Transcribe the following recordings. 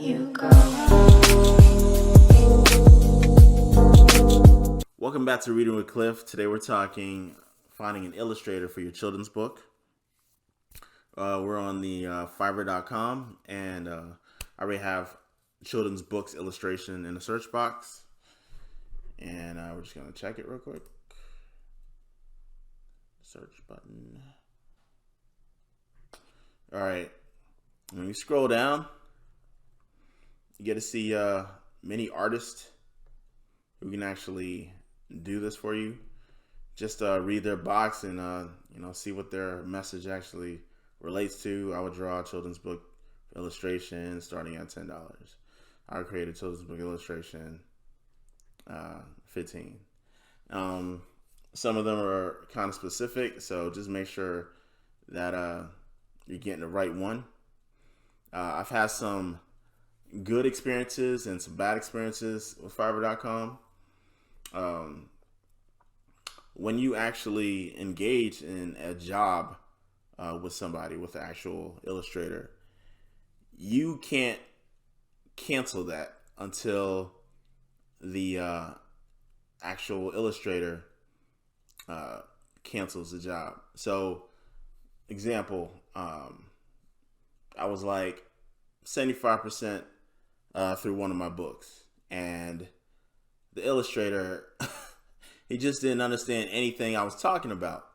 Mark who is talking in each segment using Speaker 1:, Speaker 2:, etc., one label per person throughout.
Speaker 1: you go.
Speaker 2: Welcome back to Reading with Cliff. Today we're talking finding an illustrator for your children's book. We're on the Fiverr.com, and I already have children's books illustration in the search box. And we're just going to check it real quick. Search button. All right. When you scroll down, you get to see many artists who can actually do this for you. Just read their box and see what their message actually relates to. I would draw a children's book illustration starting at $10. I would create a children's book illustration $15. Some of them are kind of specific, so just make sure that you're getting the right one. I've had some good experiences and some bad experiences with Fiverr.com. When you actually engage in a job with somebody, with an actual illustrator, you can't cancel that until the actual illustrator cancels the job. So, example, I was like 75% through one of my books, and the illustrator he just didn't understand anything I was talking about.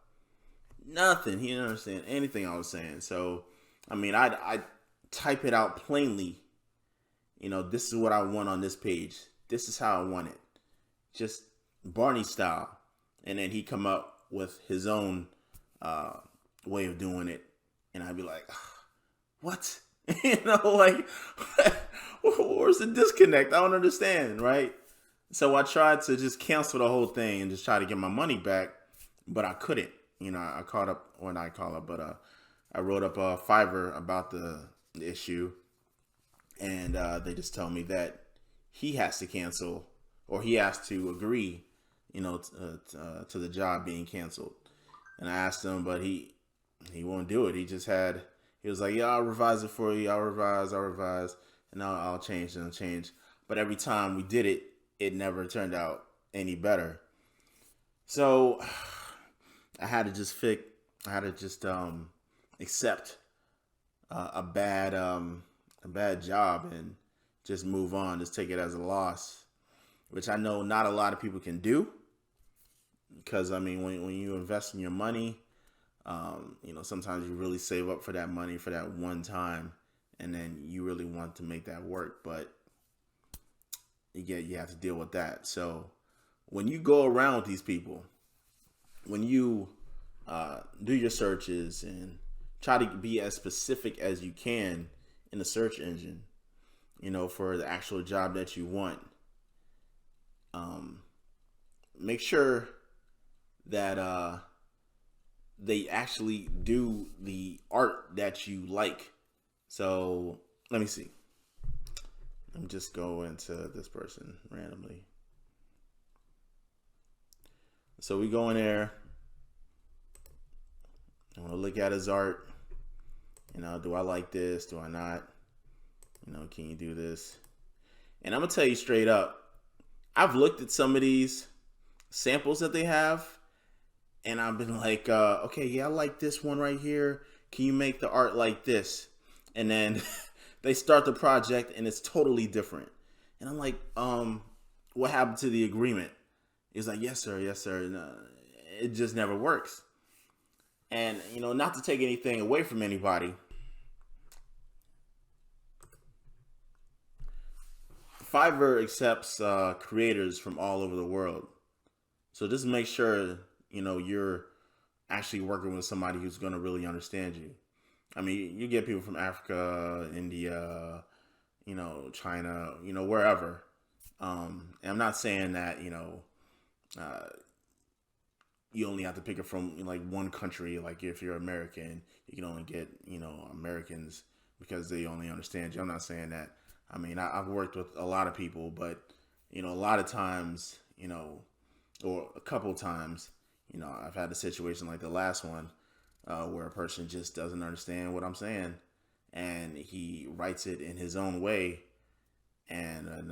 Speaker 2: Nothing. He didn't understand anything I was saying. So, I type it out plainly. This is what I want on this page. This is how I want it. Just Barney style. And then he come up with his own way of doing it. And I'd be like, what? Where's the disconnect? I don't understand, right? So I tried to just cancel the whole thing and just try to get my money back, but I couldn't. I caught up, or not call up, but I wrote up Fiverr about the issue, and they just tell me that he has to cancel, or he has to agree, to the job being canceled. And I asked him, but he won't do it. He was like, yeah, I'll revise it for you. I'll revise, and I'll change and change. But every time we did it, it never turned out any better. So I had to just accept a bad job and just move on, just take it as a loss, which I know not a lot of people can do, because when you invest in your money, sometimes you really save up for that money for that one time, and then you really want to make that work, but you have to deal with that. So when you go around with these people, when you do your searches and try to be as specific as you can in the search engine, for the actual job that you want, make sure that they actually do the art that you like. So let me see. Let me just go into this person randomly. So we go in there. I want to look at his art. Do I like this? Do I not? Can you do this? And I'm going to tell you straight up, I've looked at some of these samples that they have, and I've been like, okay, yeah, I like this one right here. Can you make the art like this? And then they start the project and it's totally different. And I'm like, what happened to the agreement? He's like, yes, sir. No, it just never works. And, not to take anything away from anybody, Fiverr accepts creators from all over the world. So just make sure, you're actually working with somebody who's going to really understand you. You get people from Africa, India, China, wherever. And I'm not saying that, you only have to pick it from like one country. Like if you're American, you can only get, Americans because they only understand you. I'm not saying that. I've worked with a lot of people, but, a lot of times, or a couple of times, I've had a situation like the last one where a person just doesn't understand what I'm saying, and he writes it in his own way and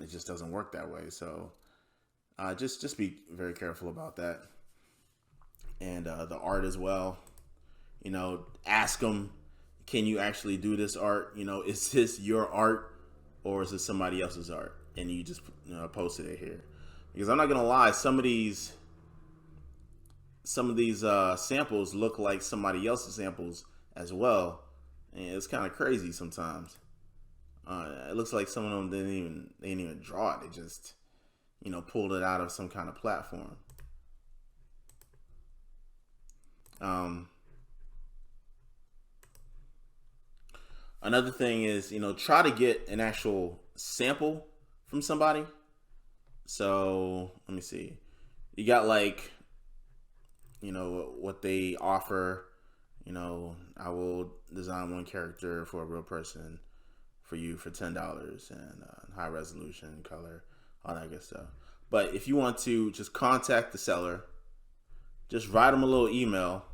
Speaker 2: it just doesn't work that way. So just be very careful about that. And the art as well. Ask them, can you actually do this art? Is this your art or is it somebody else's art? And you just posted it here, because I'm not gonna lie, some of these samples look like somebody else's samples as well, and it's kind of crazy sometimes. It looks like some of them they didn't even draw it. They just pulled it out of some kind of platform. Another thing is, try to get an actual sample from somebody. So let me see. You got like, what they offer. I will design one character for a real person for you for $10 and high resolution, color, all that good stuff. But if you want to just contact the seller, just write them a little email.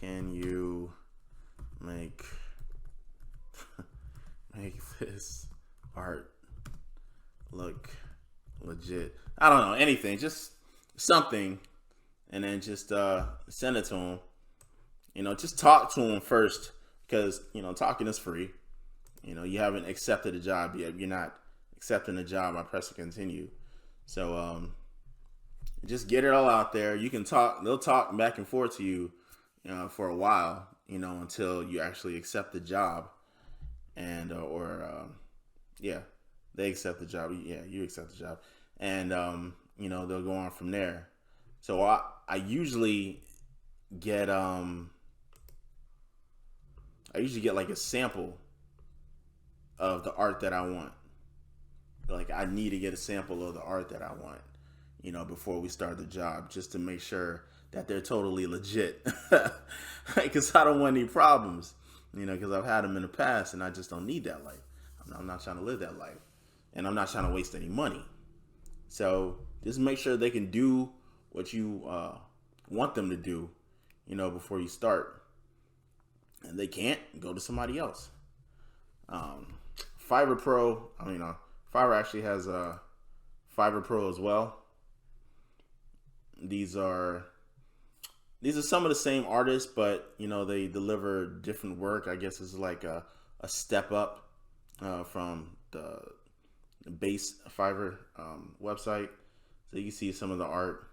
Speaker 2: Can you make this art look legit? I don't know, anything, just something, and then just send it to them. Just talk to them first, because talking is free. You haven't accepted a job yet. You're not accepting a job by pressing continue. So just get it all out there. You can talk. They'll talk back and forth to you, for a while, until you actually accept the job, and yeah, they accept the job. Yeah, you accept the job, and they'll go on from there. So I usually get like a sample of the art that I want. Like, I need to get a sample of the art that I want, before we start the job, just to make sure that they're totally legit. Because I don't want any problems, because I've had them in the past, and I just don't need that life. I'm not trying to live that life, and I'm not trying to waste any money. So just make sure they can do what you want them to do, before you start. And they can't, go to somebody else. Fiverr Pro, Fiverr actually has a Fiverr Pro as well. These are some of the same artists, but they deliver different work. I guess it's like a step up from the base Fiverr website. So you can see some of the art,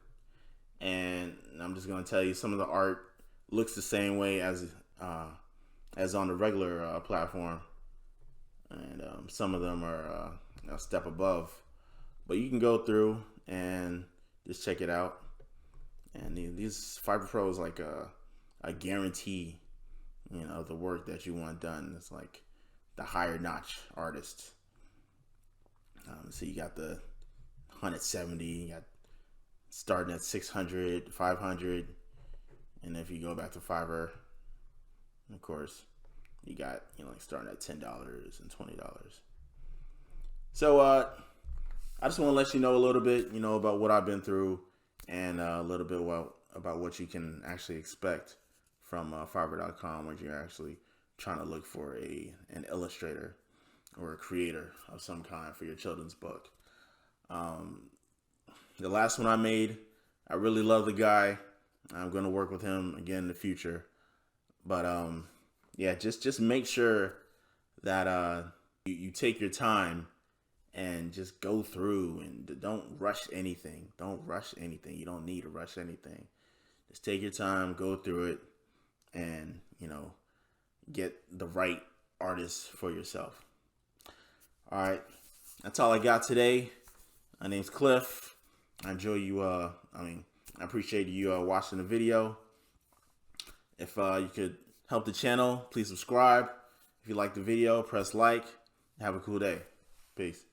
Speaker 2: and I'm just gonna tell you, some of the art looks the same way as on the regular platform, and some of them are a step above. But you can go through and just check it out. And these Fiverr Pro is like a guarantee, the work that you want done. It's like the higher notch artists. So you got the 170, you got starting at 600, 500. And if you go back to Fiverr, of course, you got, like starting at $10 and $20. So I just want to let you know a little bit, about what I've been through, and a little bit about what you can actually expect from Fiverr.com when you're actually trying to look for an illustrator or a creator of some kind for your children's book. The last one I made, I really love the guy. I'm going to work with him again in the future. But yeah, just make sure that you take your time and just go through, and don't rush anything. Don't rush anything. You don't need to rush anything. Just take your time, go through it, and, get the right artist for yourself. All right. That's all I got today. My name's Cliff. I enjoy you. I appreciate you watching the video. If you could help the channel, please subscribe. If you like the video, press like. Have a cool day. Peace.